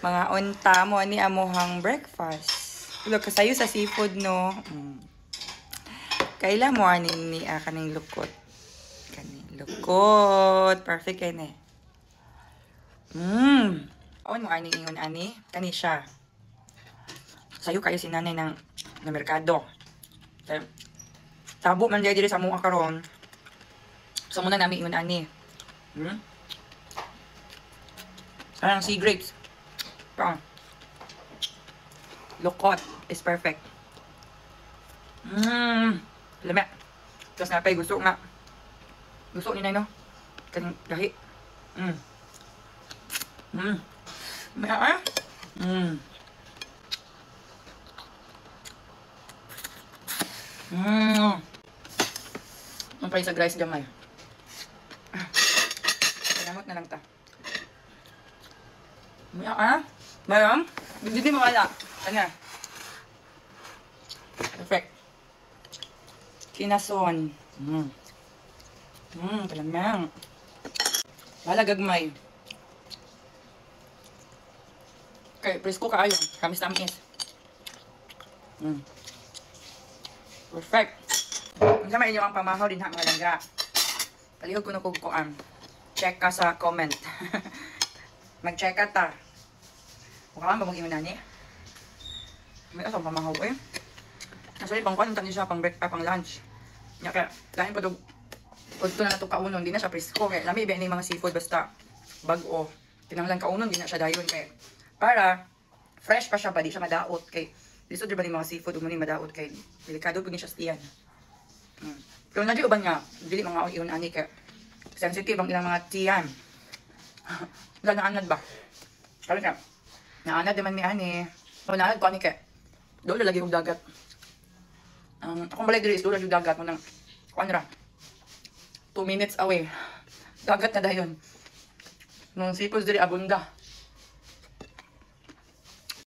Mga unta mo ni amuhang breakfast. Look, kasayo sa seafood, no? Kaila mo aning ni kaning lukot. Kaning lukot. Perfect kayo na Awan mo aning ingon ani. Kani siya. Sayo kayo si nanay ng merkado. Okay. Tabo man diri sa mga karon. So muna namin ingon ani. Parang sea grapes. Parang lukot is perfect. Lame. Tapos napay gusto nga. Gusto ni Nay, no? Kaning gahi. Maya Ang pay sa rice gamay. Salamat na lang ta. Mayam? Hindi mo wala. Kanya. Perfect. Kinason. Kalamang. Wala gagmay. Okay, presko kaayo. Kamis-tamis. Perfect. Unsa may inyo ang pamahaw din ha mga langga. Palihog ko na kukuan. Check ka sa comment. Mag-check ka ta. Mukha ba mong ingon nani? May asang pamahaw eh. Nasa ibang kwan tani siya pang break pang lunch. Nya kaya lain pa dog. Udto na nato kaunon, di na siya presko kay lami ba ni mga seafood basta bag-o. Kinahanglan kaunon di na siya dayon kay para fresh pa siya ba di siya madaot kay lisod ba ni mga seafood ug ni madaot kay delikado pud ni siya stiyan. Pero nadi uban nga dili mga iyon ani kay sensitive ang ilang mga tiyan. Naanad ba? Kaya nga naanad man mi ani. O naanad ko ani kay doon lagi og dagat. Akong balay diri is doon yung dagat mo ng kuan ra 2 minutes away. Dagat na dayon. Nung seafood diri abunda.